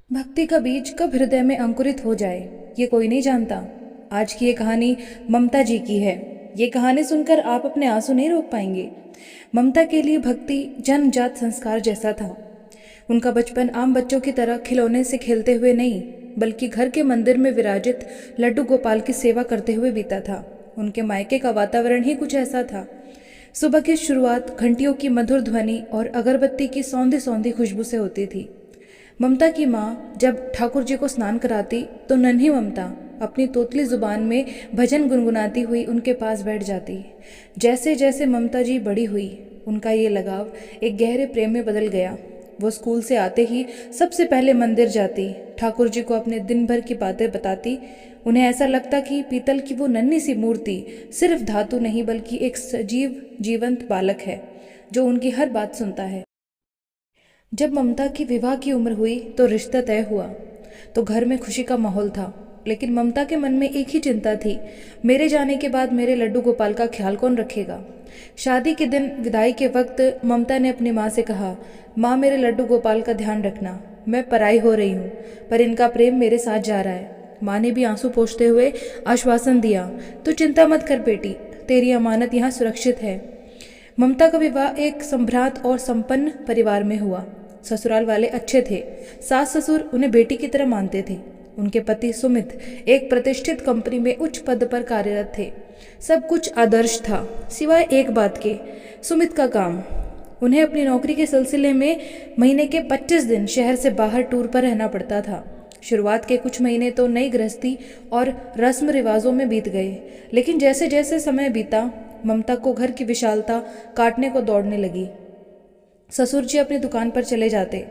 भक्ति का बीज कब हृदय में अंकुरित हो जाए, ये कोई नहीं जानता। आज की ये कहानी ममता जी की है। ये कहानी सुनकर आप अपने आंसू नहीं रोक पाएंगे। ममता के लिए भक्ति जन्मजात संस्कार जैसा था। उनका बचपन आम बच्चों की तरह खिलौने से खेलते हुए नहीं, बल्कि घर के मंदिर में विराजित लड्डू गोपाल की सेवा करते हुए बीता था। उनके मायके का वातावरण ही कुछ ऐसा था। सुबह की शुरुआत घंटियों की मधुर ध्वनि और अगरबत्ती की सौंधी सौंधी खुशबू से होती थी। ममता की माँ जब ठाकुर जी को स्नान कराती तो नन्ही ममता अपनी तोतली जुबान में भजन गुनगुनाती हुई उनके पास बैठ जाती। जैसे जैसे ममता जी बड़ी हुई, उनका ये लगाव एक गहरे प्रेम में बदल गया। वो स्कूल से आते ही सबसे पहले मंदिर जाती, ठाकुर जी को अपने दिन भर की बातें बताती। उन्हें ऐसा लगता कि पीतल की वो नन्ही सी मूर्ति सिर्फ धातु नहीं, बल्कि एक सजीव जीवंत बालक है जो उनकी हर बात सुनता है। जब ममता की विवाह की उम्र हुई तो रिश्ता तय हुआ, तो घर में खुशी का माहौल था। लेकिन ममता के मन में एक ही चिंता थी, मेरे जाने के बाद मेरे लड्डू गोपाल का ख्याल कौन रखेगा। शादी के दिन विदाई के वक्त ममता ने अपनी माँ से कहा, माँ मेरे लड्डू गोपाल का ध्यान रखना, मैं पराई हो रही हूँ पर इनका प्रेम मेरे साथ जा रहा है। माँ ने भी आंसू पोंछते हुए आश्वासन दिया, तू चिंता मत कर बेटी, तेरी अमानत यहाँ सुरक्षित है। ममता का विवाह एक संभ्रांत और संपन्न परिवार में हुआ। ससुराल वाले अच्छे थे, सास ससुर उन्हें बेटी की तरह मानते थे। उनके पति सुमित एक प्रतिष्ठित कंपनी में उच्च पद पर कार्यरत थे। सब कुछ आदर्श था सिवाय एक बात के, सुमित का काम। उन्हें अपनी नौकरी के सिलसिले में महीने के 25 दिन शहर से बाहर टूर पर रहना पड़ता था। शुरुआत के कुछ महीने तो नई गृहस्थी और रस्म रिवाजों में बीत गए, लेकिन जैसे जैसे समय बीता ममता को घर की विशालता काटने को दौड़ने लगी। ससुर जी अपनी दुकान पर चले जाते,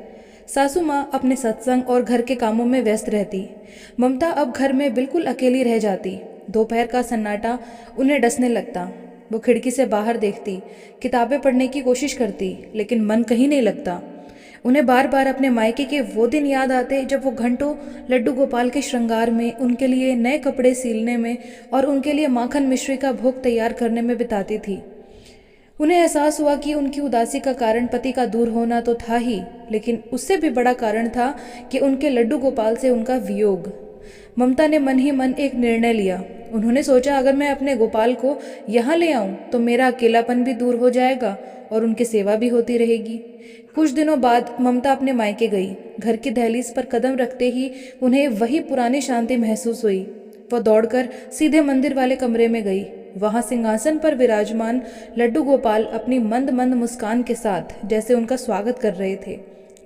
सासू माँ अपने सत्संग और घर के कामों में व्यस्त रहती। ममता अब घर में बिल्कुल अकेली रह जाती। दोपहर का सन्नाटा उन्हें डसने लगता। वो खिड़की से बाहर देखती, किताबें पढ़ने की कोशिश करती, लेकिन मन कहीं नहीं लगता। उन्हें बार बार अपने मायके के वो दिन याद आते जब वो घंटों लड्डू गोपाल के श्रृंगार में, उनके लिए नए कपड़े सीलने में और उनके लिए माखन मिश्री का भोग तैयार करने में बिताती थी। उन्हें एहसास हुआ कि उनकी उदासी का कारण पति का दूर होना तो था ही, लेकिन उससे भी बड़ा कारण था कि उनके लड्डू गोपाल से उनका वियोग। ममता ने मन ही मन एक निर्णय लिया। उन्होंने सोचा, अगर मैं अपने गोपाल को यहाँ ले आऊँ तो मेरा अकेलापन भी दूर हो जाएगा और उनकी सेवा भी होती रहेगी। कुछ दिनों बाद ममता अपने मायके गई। घर की दहलीज पर कदम रखते ही उन्हें वही पुरानी शांति महसूस हुई। वह दौड़कर सीधे मंदिर वाले कमरे में गई। वहां सिंहासन पर विराजमान लड्डू गोपाल अपनी मंद मंद मुस्कान के साथ जैसे उनका स्वागत कर रहे थे।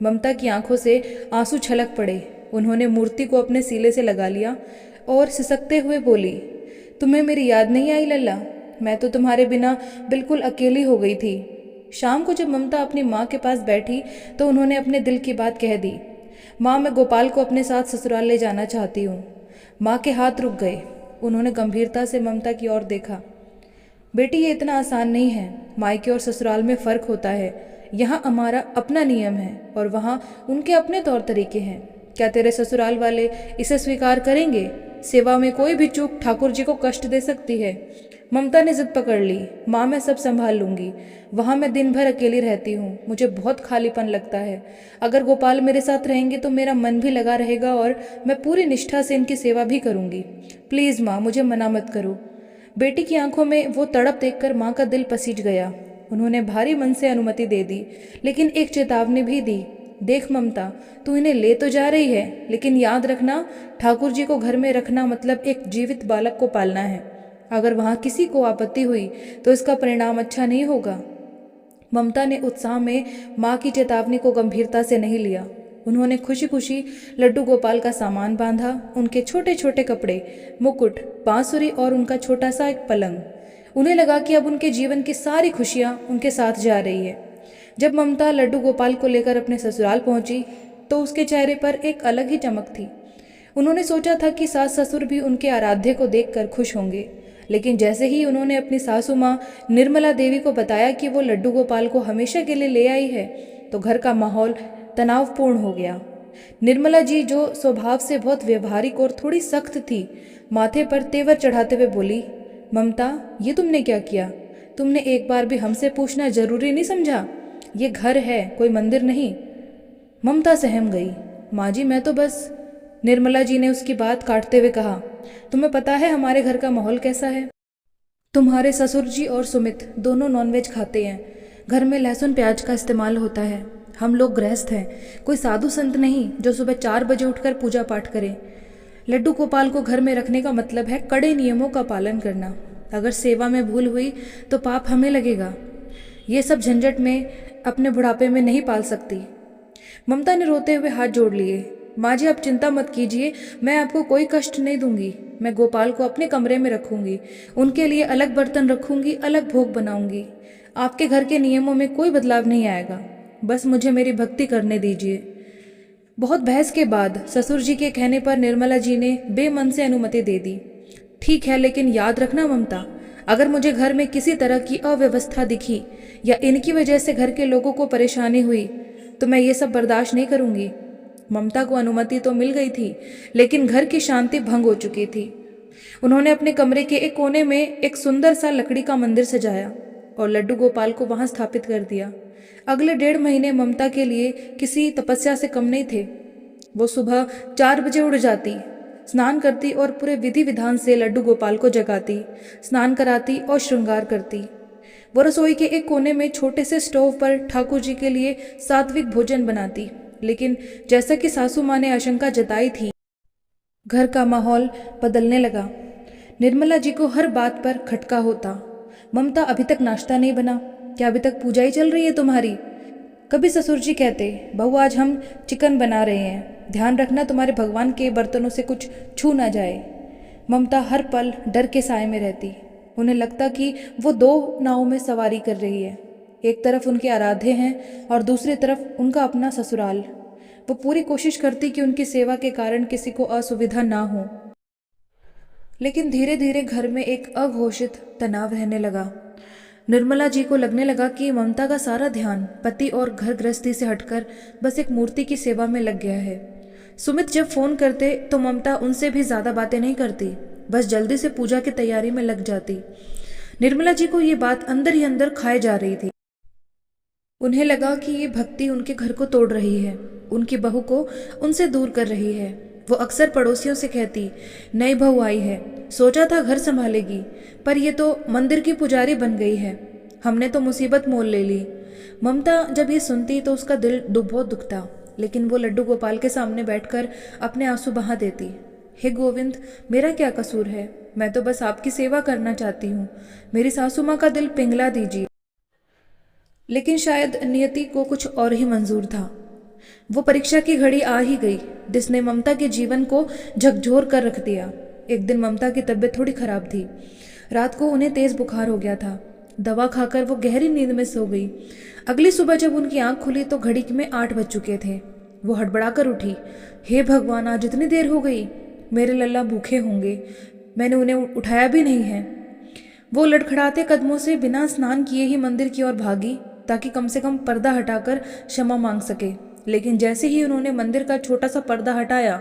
ममता की आंखों से आंसू छलक पड़े। उन्होंने मूर्ति को अपने सीले से लगा लिया और सिसकते हुए बोली, तुम्हें मेरी याद नहीं आई लल्ला? मैं तो तुम्हारे बिना बिल्कुल अकेली हो गई थी। शाम को जब ममता अपनी माँ के पास बैठी तो उन्होंने अपने दिल की बात कह दी। माँ, मैं गोपाल को अपने साथ ससुराल ले जाना चाहती हूँ। माँ के हाथ रुक गए। उन्होंने गंभीरता से ममता की ओर देखा। बेटी, ये इतना आसान नहीं है। मायके और ससुराल में फ़र्क होता है। यहाँ हमारा अपना नियम है और वहाँ उनके अपने तौर तरीके हैं। क्या तेरे ससुराल वाले इसे स्वीकार करेंगे? सेवा में कोई भी चूक ठाकुर जी को कष्ट दे सकती है। ममता ने जिद पकड़ ली। माँ, मैं सब संभाल लूँगी। वहाँ मैं दिन भर अकेली रहती हूँ, मुझे बहुत खालीपन लगता है। अगर गोपाल मेरे साथ रहेंगे तो मेरा मन भी लगा रहेगा और मैं पूरी निष्ठा से इनकी सेवा भी करूँगी। प्लीज़ माँ, मुझे मना मत करो। बेटी की आंखों में वो तड़प देखकर माँ का दिल पसीज गया। उन्होंने भारी मन से अनुमति दे दी, लेकिन एक चेतावनी भी दी। देख ममता, तू इन्हें ले तो जा रही है, लेकिन याद रखना, ठाकुर जी को घर में रखना मतलब एक जीवित बालक को पालना है। अगर वहाँ किसी को आपत्ति हुई तो इसका परिणाम अच्छा नहीं होगा। ममता ने उत्साह में माँ की चेतावनी को गंभीरता से नहीं लिया। उन्होंने खुशी खुशी लड्डू गोपाल का सामान बांधा, उनके छोटे छोटे कपड़े, मुकुट, बांसुरी और उनका छोटा सा एक पलंग। उन्हें लगा कि अब उनके जीवन की सारी खुशियाँ उनके साथ जा रही है। जब ममता लड्डू गोपाल को लेकर अपने ससुराल पहुंची तो उसके चेहरे पर एक अलग ही चमक थी। उन्होंने सोचा था कि सास ससुर भी उनके आराध्य को देखकर खुश होंगे, लेकिन जैसे ही उन्होंने अपनी सासू माँ निर्मला देवी को बताया कि वो लड्डू गोपाल को हमेशा के लिए ले आई है, तो घर का माहौल तनावपूर्ण हो गया। निर्मला जी, जो स्वभाव से बहुत व्यवहारिक और थोड़ी सख्त थी, माथे पर तेवर चढ़ाते हुए बोली, ममता, ये तुमने क्या किया? तुमने एक बार भी हमसे पूछना जरूरी नहीं समझा? ये घर है, कोई मंदिर नहीं। ममता सहम गई। माँ जी मैं तो बस। निर्मला जी ने उसकी बात काटते हुए कहा, तुम्हें पता है हमारे घर का माहौल कैसा है? तुम्हारे ससुर जी और सुमित दोनों नॉनवेज खाते हैं। घर में लहसुन प्याज का इस्तेमाल होता है। हम लोग गृहस्थ हैं, कोई साधु संत नहीं जो सुबह 4 बजे उठकर पूजा पाठ करें। लड्डू गोपाल को घर में रखने का मतलब है कड़े नियमों का पालन करना। अगर सेवा में भूल हुई तो पाप हमें लगेगा। ये सब झंझट में अपने बुढ़ापे में नहीं पाल सकती। ममता ने रोते हुए हाथ जोड़ लिए। माँ जी आप चिंता मत कीजिए, मैं आपको कोई कष्ट नहीं दूंगी। मैं गोपाल को अपने कमरे में रखूंगी, उनके लिए अलग बर्तन रखूंगी, अलग भोग बनाऊंगी। आपके घर के नियमों में कोई बदलाव नहीं आएगा, बस मुझे मेरी भक्ति करने दीजिए। बहुत बहस के बाद ससुर जी के कहने पर निर्मला जी ने बेमन से अनुमति दे दी। ठीक है, लेकिन याद रखना ममता, अगर मुझे घर में किसी तरह की अव्यवस्था दिखी या इनकी वजह से घर के लोगों को परेशानी हुई तो मैं ये सब बर्दाश्त नहीं करूंगी। ममता को अनुमति तो मिल गई थी, लेकिन घर की शांति भंग हो चुकी थी। उन्होंने अपने कमरे के एक कोने में एक सुंदर सा लकड़ी का मंदिर सजाया और लड्डू गोपाल को वहां स्थापित कर दिया। अगले 1.5 महीने ममता के लिए किसी तपस्या से कम नहीं थे। वो सुबह 4 बजे उठ जाती, स्नान करती और पूरे विधि विधान से लड्डू गोपाल को जगाती, स्नान कराती और श्रृंगार करती। वो रसोई के एक कोने में छोटे से स्टोव पर ठाकुर जी के लिए सात्विक भोजन बनाती, लेकिन जैसा कि सासू माँ ने आशंका जताई थी, घर का माहौल बदलने लगा। निर्मला जी को हर बात पर खटका होता। ममता अभी तक नाश्ता नहीं बना, क्या अभी तक पूजा ही चल रही है तुम्हारी? कभी ससुर जी कहते, बहू आज हम चिकन बना रहे हैं, ध्यान रखना तुम्हारे भगवान के बर्तनों से कुछ छू ना जाए। ममता हर पल डर के साए में रहती। उन्हें लगता कि वो 2 नावों में सवारी कर रही है, एक तरफ उनके आराध्य हैं और दूसरी तरफ उनका अपना ससुराल। वो पूरी कोशिश करती कि उनकी सेवा के कारण किसी को असुविधा ना हो, लेकिन धीरे धीरे घर में एक अघोषित तनाव रहने लगा। निर्मला जी को लगने लगा कि ममता का सारा ध्यान पति और घर गृहस्थी से हटकर बस एक मूर्ति की सेवा में लग गया है। सुमित जब फोन करते तो ममता उनसे भी ज्यादा बातें नहीं करती, बस जल्दी से पूजा की तैयारी में लग जाती। निर्मला जी को ये बात अंदर ही अंदर खाए जा रही थी। उन्हें लगा कि ये भक्ति उनके घर को तोड़ रही है, उनकी बहू को उनसे दूर कर रही है। वो अक्सर पड़ोसियों से कहती, नई बहू आई है, सोचा था घर संभालेगी, पर ये तो मंदिर की पुजारी बन गई है, हमने तो मुसीबत मोल ले ली। ममता जब ये सुनती तो उसका दिल बहुत दुखता, लेकिन वो लड्डू गोपाल के सामने बैठकर अपने आंसू बहा देती। हे गोविंद, मेरा क्या कसूर है? मैं तो बस आपकी सेवा करना चाहती हूँ, मेरी सासू माँ का दिल पिघला दीजिए। लेकिन शायद नियति को कुछ और ही मंजूर था। वो परीक्षा की घड़ी आ ही गई, जिसने ममता के जीवन को झकझोर कर रख दिया। एक दिन ममता की तबीयत थोड़ी खराब थी। रात को उन्हें तेज बुखार हो गया था। दवा खाकर वो गहरी नींद में सो गई। अगली सुबह जब उनकी आंख खुली तो घड़ी में 8 बज चुके थे। वो हड़बड़ाकर उठी। हे भगवान, आज इतनी देर हो गई, मेरे लल्ला भूखे होंगे, मैंने उन्हें उठाया भी नहीं है। वो लड़खड़ाते कदमों से बिना स्नान किए ही मंदिर की ओर भागी, ताकि कम से कम पर्दा हटाकर क्षमा मांग सके। लेकिन जैसे ही उन्होंने मंदिर का छोटा सा पर्दा हटाया,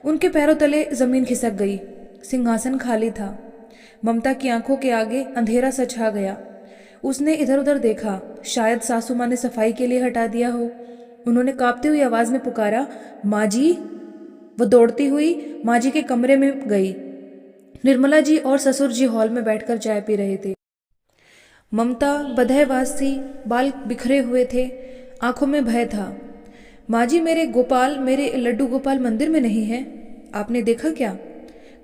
उनके पैरों तले जमीन खिसक गई। सिंहासन खाली था। ममता की आंखों के आगे अंधेरा सा छा गया। उसने इधर उधर देखा, शायद सासू माँ ने सफाई के लिए हटा दिया हो। उन्होंने कांपती हुई आवाज में पुकारा, माँ जी। वो दौड़ती हुई माँ जी के कमरे में गई। निर्मला जी और ससुर जी हॉल में बैठकर चाय पी रहे थे। ममता बदहवास थी, बाल बिखरे हुए थे, आंखों में भय था। माँ जी, मेरे लड्डू गोपाल मंदिर में नहीं है, आपने देखा क्या?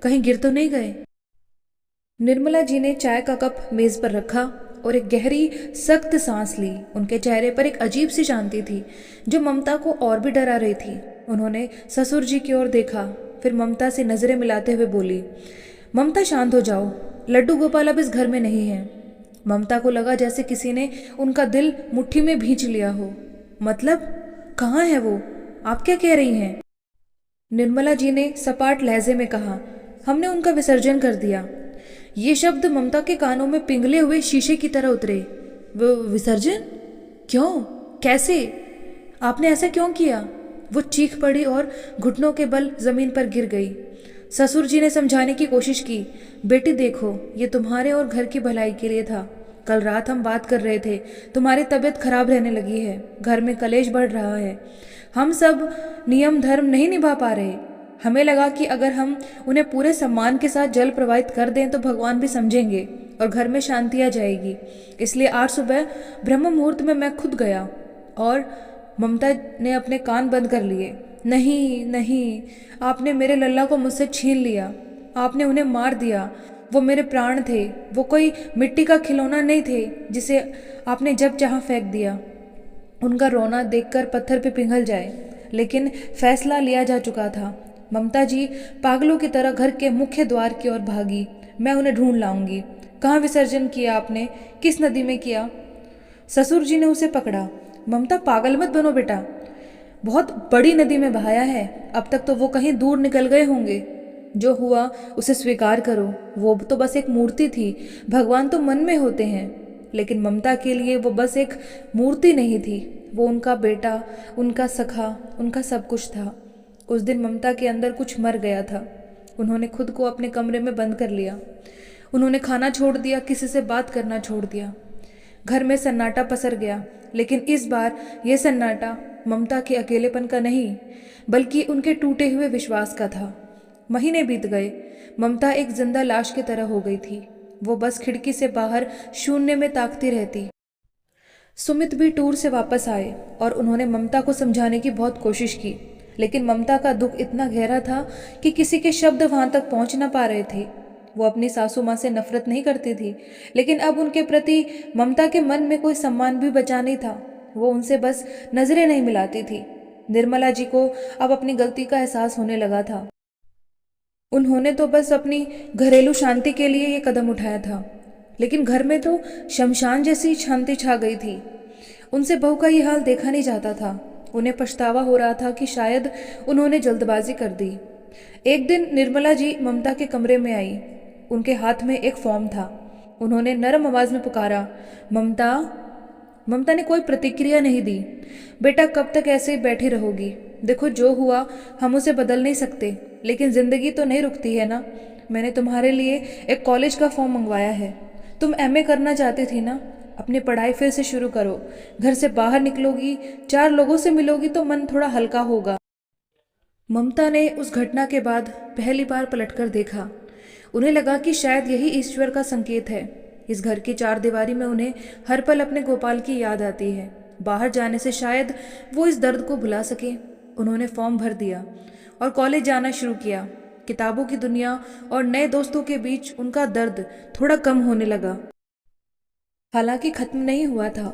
कहीं गिर तो नहीं गए? निर्मला जी ने चाय का कप मेज पर रखा और एक गहरी सख्त सांस ली। उनके चेहरे पर एक अजीब सी शांति थी जो ममता को और भी डरा रही थी। उन्होंने ससुर जी की ओर देखा, फिर ममता से नजरें मिलाते हुए बोली, ममता शांत हो जाओ, लड्डू गोपाल अब इस घर में नहीं है। ममता को लगा जैसे किसी ने उनका दिल मुट्ठी में भींच लिया हो। मतलब कहाँ है वो? आप क्या कह रही हैं? निर्मला जी ने सपाट लहजे में कहा, हमने उनका विसर्जन कर दिया। ये शब्द ममता के कानों में पिघले हुए शीशे की तरह उतरे। वो विसर्जन? क्यों? कैसे? आपने ऐसा क्यों किया? वो चीख पड़ी और घुटनों के बल जमीन पर गिर गई। ससुर जी ने समझाने की कोशिश की, बेटी देखो, ये तुम्हारे और घर की भलाई के लिए था। कल रात हम बात कर रहे थे, तुम्हारी तबीयत खराब रहने लगी है, घर में कलेश बढ़ रहा है। हम सब नियम धर्म नहीं निभा पा रहे। हमें लगा कि अगर हम उन्हें पूरे सम्मान के साथ जल प्रवाहित कर दें तो भगवान भी समझेंगे और घर में शांति आ जाएगी। इसलिए आज सुबह ब्रह्म मुहूर्त में मैं खुद गया और ममता ने अपने कान बंद कर लिए। नहीं नहीं, आपने मेरे लल्ला को मुझसे छीन लिया, आपने उन्हें मार दिया। वो मेरे प्राण थे, वो कोई मिट्टी का खिलौना नहीं थे जिसे आपने जब चाहा फेंक दिया। उनका रोना देखकर पत्थर पे पिघल जाए, लेकिन फैसला लिया जा चुका था। ममता जी पागलों की तरह घर के मुख्य द्वार की ओर भागी। मैं उन्हें ढूंढ लाऊंगी। कहाँ विसर्जन किया आपने? किस नदी में किया? ससुर जी ने उसे पकड़ा। ममता, पागल मत बनो बेटा, बहुत बड़ी नदी में बहाया है। अब तक तो वो कहीं दूर निकल गए होंगे। जो हुआ उसे स्वीकार करो। वो तो बस एक मूर्ति थी, भगवान तो मन में होते हैं। लेकिन ममता के लिए वो बस एक मूर्ति नहीं थी, वो उनका बेटा, उनका सखा, उनका सब कुछ था। उस दिन ममता के अंदर कुछ मर गया था। उन्होंने खुद को अपने कमरे में बंद कर लिया। उन्होंने खाना छोड़ दिया, किसी से बात करना छोड़ दिया। घर में सन्नाटा पसर गया, लेकिन इस बार यह सन्नाटा ममता के अकेलेपन का नहीं, बल्कि उनके टूटे हुए विश्वास का था। महीने बीत गए। ममता एक जिंदा लाश की तरह हो गई थी। वो बस खिड़की से बाहर शून्य में ताकती रहती। सुमित भी टूर से वापस आए और उन्होंने ममता को समझाने की बहुत कोशिश की, लेकिन ममता का दुख इतना गहरा था कि किसी के शब्द वहां तक पहुंच ना पा रहे थे। वो अपनी सासू माँ से नफरत नहीं करती थी, लेकिन अब उनके प्रति ममता के मन में कोई सम्मान भी बचा नहीं था। वो उनसे बस नजरें नहीं मिलाती थी। निर्मला जी को अब अपनी गलती का एहसास होने लगा था। उन्होंने तो बस अपनी घरेलू शांति के लिए ये कदम उठाया था, लेकिन घर में तो शमशान जैसी शांति छा गई थी। उनसे बहू का ये हाल देखा नहीं जाता था। उन्हें पछतावा हो रहा था कि शायद उन्होंने जल्दबाजी कर दी। एक दिन निर्मला जी ममता के कमरे में आई। उनके हाथ में एक फॉर्म था। उन्होंने नरम आवाज में पुकारा, ममता। ममता ने कोई प्रतिक्रिया नहीं दी। बेटा, कब तक ऐसे ही बैठी रहोगी? देखो, जो हुआ हम उसे बदल नहीं सकते, लेकिन जिंदगी तो नहीं रुकती है ना। मैंने तुम्हारे लिए एक कॉलेज का फॉर्म मंगवाया है। तुम एमए करना चाहती थी ना? अपनी पढ़ाई फिर से शुरू करो। घर से बाहर निकलोगी, 4 लोगों से मिलोगी तो मन थोड़ा हल्का होगा। ममता ने उस घटना के बाद पहली बार पलटकर देखा। उन्हें लगा कि शायद यही ईश्वर का संकेत है। इस घर की 4 दीवारी में उन्हें हर पल अपने गोपाल की याद आती है। बाहर जाने से शायद वो इस दर्द को भुला सके। उन्होंने फॉर्म भर दिया और कॉलेज जाना शुरू किया। किताबों की दुनिया और नए दोस्तों के बीच उनका दर्द थोड़ा कम होने लगा। हालांकि खत्म नहीं हुआ था।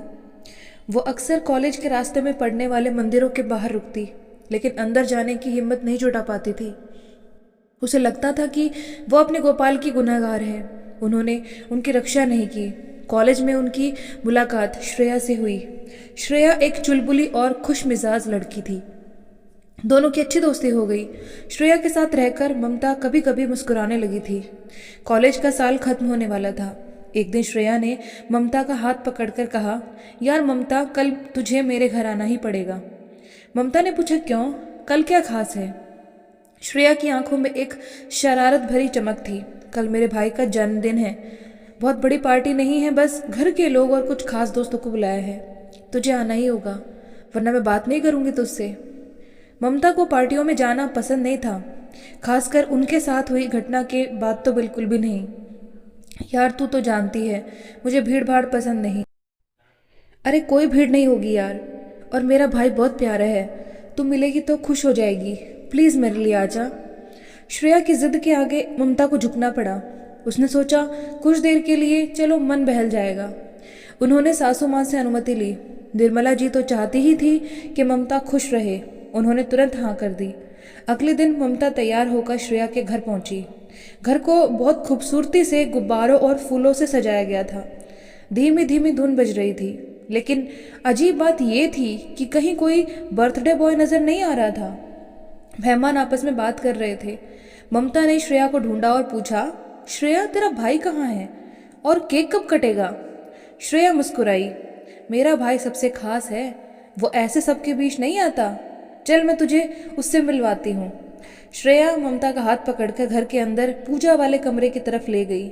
वो अक्सर कॉलेज के रास्ते में पड़ने वाले मंदिरों के बाहर रुकती, लेकिन अंदर जाने की हिम्मत नहीं जुटा पाती थी। उसे लगता था कि वो अपने गोपाल की गुनहगार है। उन्होंने उनकी रक्षा नहीं की। कॉलेज में उनकी मुलाकात श्रेया से हुई। श्रेया एक चुलबुली और खुश मिजाज लड़की थी। दोनों की अच्छी दोस्ती हो गई। श्रेया के साथ रहकर ममता कभी कभी मुस्कुराने लगी थी। कॉलेज का साल खत्म होने वाला था। एक दिन श्रेया ने ममता का हाथ पकड़कर कहा, यार ममता, कल तुझे मेरे घर आना ही पड़ेगा। ममता ने पूछा, क्यों? कल क्या खास है? श्रेया की आंखों में एक शरारत भरी चमक थी। कल मेरे भाई का जन्मदिन है। बहुत बड़ी पार्टी नहीं है, बस घर के लोग और कुछ खास दोस्तों को बुलाया है। तुझे आना ही होगा, वरना मैं बात नहीं करूंगी तुझसे। ममता को पार्टियों में जाना पसंद नहीं था, खासकर उनके साथ हुई घटना के बाद तो बिल्कुल भी नहीं। यार, तू तो जानती है मुझे भीड़ भाड़ पसंद नहीं। अरे कोई भीड़ नहीं होगी यार, और मेरा भाई बहुत प्यारा है। तू मिलेगी तो खुश हो जाएगी। प्लीज़ मेरे लिए आजा। श्रेया की जिद के आगे ममता को झुकना पड़ा। उसने सोचा, कुछ देर के लिए चलो मन बहल जाएगा। उन्होंने सासू माँ से अनुमति ली। निर्मला जी तो चाहती ही थी कि ममता खुश रहे। उन्होंने तुरंत हाँ कर दी। अगले दिन ममता तैयार होकर श्रेया के घर पहुंची। घर को बहुत खूबसूरती से गुब्बारों और फूलों से सजाया गया था। धीमी धीमी धुन बज रही थी, लेकिन अजीब बात यह थी कि कहीं कोई बर्थडे बॉय नजर नहीं आ रहा था। मेहमान आपस में बात कर रहे थे। ममता ने श्रेया को ढूंढा और पूछा, श्रेया, तेरा भाई कहाँ है और केक कब कटेगा? श्रेया मुस्कुराई, मेरा भाई सबसे खास है, वो ऐसे सबके बीच नहीं आता। चल मैं तुझे उससे मिलवाती हूँ। श्रेया ममता का हाथ पकड़कर घर के अंदर पूजा वाले कमरे की तरफ ले गई।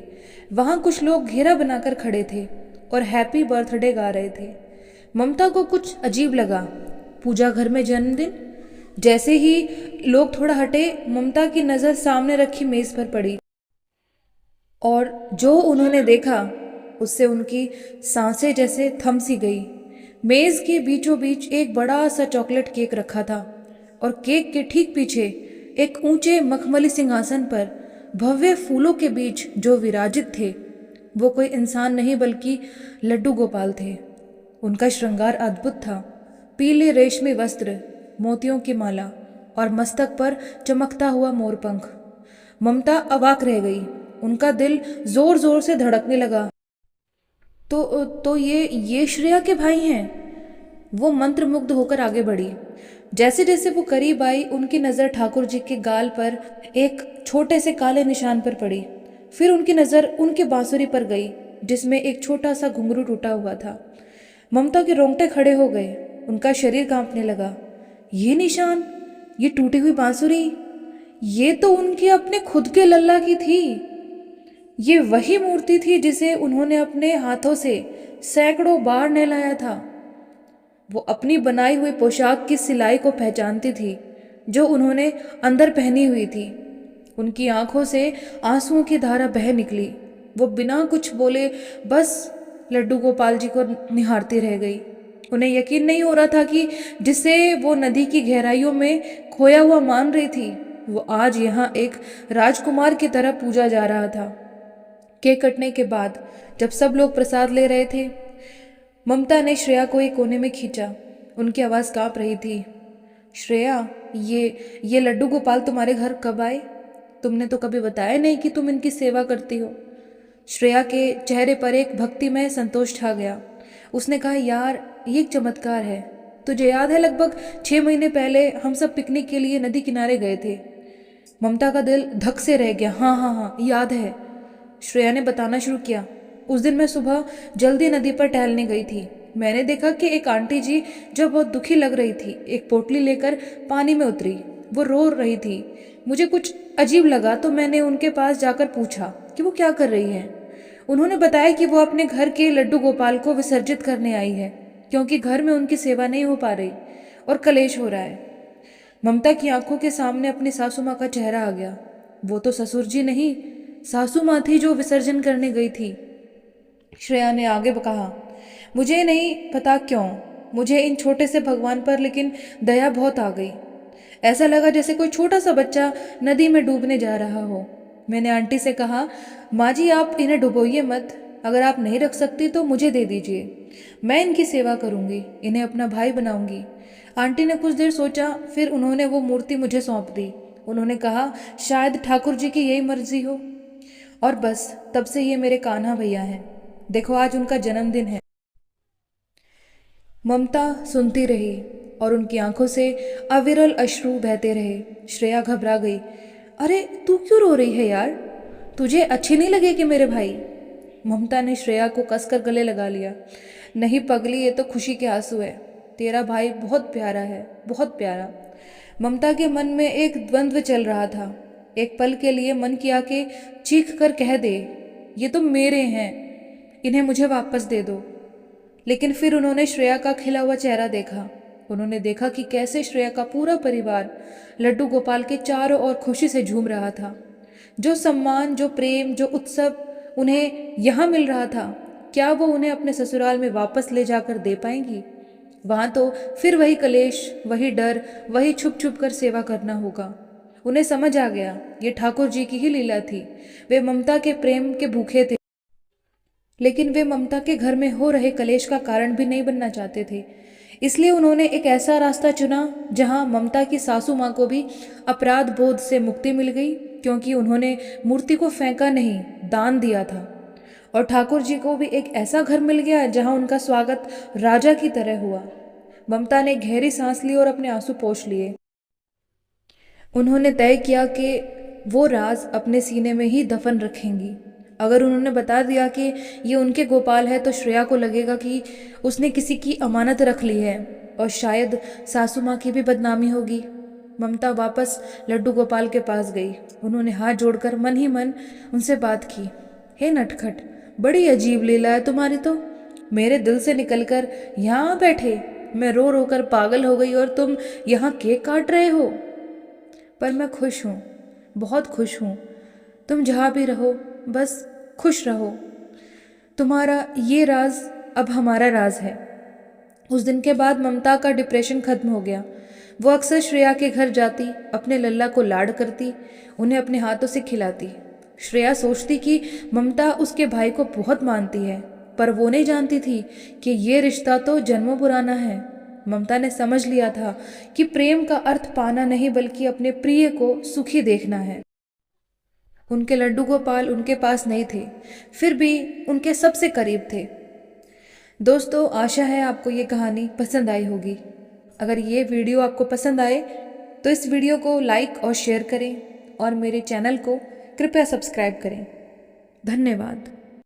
वहाँ कुछ लोग घेरा बनाकर खड़े थे और हैप्पी बर्थडे गा रहे थे। ममता को कुछ अजीब लगा। पूजा घर में जन्मदिन। जैसे ही लोग थोड़ा हटे, ममता की नज़र सामने रखी मेज़ पर पड़ी और जो उन्होंने देखा उससे उनकी सांसें जैसे थम सी गई। मेज़ के बीचों बीच एक बड़ा सा चॉकलेट केक रखा था और केक के ठीक पीछे एक ऊंचे मखमली सिंहासन पर भव्य फूलों के बीच जो विराजित थे वो कोई इंसान नहीं बल्कि लड्डू गोपाल थे। उनका श्रृंगार अद्भुत था। पीले रेशमी वस्त्र, मोतियों की माला और मस्तक पर चमकता हुआ मोरपंख। ममता अवाक रह गई। उनका दिल जोर जोर से धड़कने लगा। तो ये श्रेया के भाई हैं। वो मंत्रमुग्ध होकर आगे बढ़ी। जैसे जैसे वो करीब आई, उनकी नज़र ठाकुर जी के गाल पर एक छोटे से काले निशान पर पड़ी। फिर उनकी नज़र उनके बांसुरी पर गई जिसमें एक छोटा सा घुंघरू टूटा हुआ था। ममता के रोंगटे खड़े हो गए। उनका शरीर कांपने लगा। ये निशान, ये टूटी हुई बांसुरी, ये तो उनके अपने खुद के लल्ला की थी। ये वही मूर्ति थी जिसे उन्होंने अपने हाथों से सैकड़ों बार नहलाया था। वो अपनी बनाई हुई पोशाक की सिलाई को पहचानती थी जो उन्होंने अंदर पहनी हुई थी। उनकी आंखों से आंसुओं की धारा बह निकली। वो बिना कुछ बोले बस लड्डू गोपाल जी को निहारती रह गई। उन्हें यकीन नहीं हो रहा था कि जिसे वो नदी की गहराइयों में खोया हुआ मान रही थी वो आज यहाँ एक राजकुमार की तरह पूजा जा रहा था। केक कटने के बाद जब सब लोग प्रसाद ले रहे थे, ममता ने श्रेया को एक कोने में खींचा। उनकी आवाज़ कांप रही थी। श्रेया, ये लड्डू गोपाल तुम्हारे घर कब आए? तुमने तो कभी बताया नहीं कि तुम इनकी सेवा करती हो। श्रेया के चेहरे पर एक भक्तिमय संतोष छा गया। उसने कहा, यार ये एक चमत्कार है। तुझे याद है लगभग 6 महीने पहले हम सब पिकनिक के लिए नदी किनारे गए थे। ममता का दिल धक से रह गया। हाँ हाँ हाँ, याद है। श्रेया ने बताना शुरू किया। उस दिन मैं सुबह जल्दी नदी पर टहलने गई थी। मैंने देखा कि एक आंटी जी जो बहुत दुखी लग रही थी एक पोटली लेकर पानी में उतरी। वो रो रही थी। मुझे कुछ अजीब लगा तो मैंने उनके पास जाकर पूछा कि वो क्या कर रही है। उन्होंने बताया कि वो अपने घर के लड्डू गोपाल को विसर्जित करने आई है क्योंकि घर में उनकी सेवा नहीं हो पा रही और कलेश हो रहा है। ममता की आंखों के सामने अपनी सासू माँ का चेहरा आ गया। वो तो ससुर जी नहीं, सासू माँ थी जो विसर्जन करने गई थी। श्रेया ने आगे कहा, मुझे नहीं पता क्यों मुझे इन छोटे से भगवान पर लेकिन दया बहुत आ गई। ऐसा लगा जैसे कोई छोटा सा बच्चा नदी में डूबने जा रहा हो। मैंने आंटी से कहा, माँ जी आप इन्हें डुबोइए मत, अगर आप नहीं रख सकती तो मुझे दे दीजिए, मैं इनकी सेवा करूँगी, इन्हें अपना भाई बनाऊँगी। आंटी ने कुछ देर सोचा, फिर उन्होंने वो मूर्ति मुझे सौंप दी। उन्होंने कहा, शायद ठाकुर जी की यही मर्जी हो। और बस तब से ये मेरे कान्हा भैया हैं। देखो आज उनका जन्मदिन है। ममता सुनती रही और उनकी आंखों से अविरल अश्रु बहते रहे। श्रेया घबरा गई। अरे तू क्यों रो रही है यार? तुझे अच्छी नहीं लगेगी मेरे भाई? ममता ने श्रेया को कसकर गले लगा लिया। नहीं पगली, ये तो खुशी के आंसू है। तेरा भाई बहुत प्यारा है, बहुत प्यारा। ममता के मन में एक द्वंद्व चल रहा था। एक पल के लिए मन किया कि चीख कर कह दे, ये तो मेरे हैं, इन्हें मुझे वापस दे दो। लेकिन फिर उन्होंने श्रेया का खिला हुआ चेहरा देखा। उन्होंने देखा कि कैसे श्रेया का पूरा परिवार लड्डू गोपाल के चारों ओर खुशी से झूम रहा था। जो सम्मान, जो प्रेम, जो उत्सव उन्हें यहाँ मिल रहा था, क्या वो उन्हें अपने ससुराल में वापस ले जाकर दे पाएंगी? वहाँ तो फिर वही कलेश, वही डर, वही छुप छुप कर सेवा करना होगा। उन्हें समझ आ गया, ये ठाकुर जी की ही लीला थी। वे ममता के प्रेम के भूखे थे, लेकिन वे ममता के घर में हो रहे कलेश का कारण भी नहीं बनना चाहते थे। इसलिए उन्होंने एक ऐसा रास्ता चुना जहां ममता की सासू माँ को भी अपराध बोध से मुक्ति मिल गई, क्योंकि उन्होंने मूर्ति को फेंका नहीं, दान दिया था। और ठाकुर जी को भी एक ऐसा घर मिल गया जहां उनका स्वागत राजा की तरह हुआ। ममता ने गहरी सांस ली और अपने आंसू पोंछ लिए। उन्होंने तय किया कि वो राज अपने सीने में ही दफन रखेंगी। अगर उन्होंने बता दिया कि ये उनके गोपाल है तो श्रेया को लगेगा कि उसने किसी की अमानत रख ली है और शायद सासू माँ की भी बदनामी होगी। ममता वापस लड्डू गोपाल के पास गई। उन्होंने हाथ जोड़कर मन ही मन उनसे बात की। हे नटखट, बड़ी अजीब लीला है तुम्हारी तो। मेरे दिल से निकलकर यहाँ बैठे, मैं रो रो कर पागल हो गई और तुम यहाँ केक काट रहे हो। पर मैं खुश हूँ, बहुत खुश हूँ। तुम जहाँ भी रहो बस खुश रहो। तुम्हारा ये राज अब हमारा राज है। उस दिन के बाद ममता का डिप्रेशन खत्म हो गया। वो अक्सर श्रेया के घर जाती, अपने लल्ला को लाड करती, उन्हें अपने हाथों से खिलाती। श्रेया सोचती कि ममता उसके भाई को बहुत मानती है, पर वो नहीं जानती थी कि ये रिश्ता तो जन्मों पुराना है। ममता ने समझ लिया था कि प्रेम का अर्थ पाना नहीं बल्कि अपने प्रिय को सुखी देखना है। उनके लड्डू गोपाल उनके पास नहीं थे, फिर भी उनके सबसे करीब थे। दोस्तों, आशा है आपको ये कहानी पसंद आई होगी। अगर ये वीडियो आपको पसंद आए तो इस वीडियो को लाइक और शेयर करें और मेरे चैनल को कृपया सब्सक्राइब करें। धन्यवाद।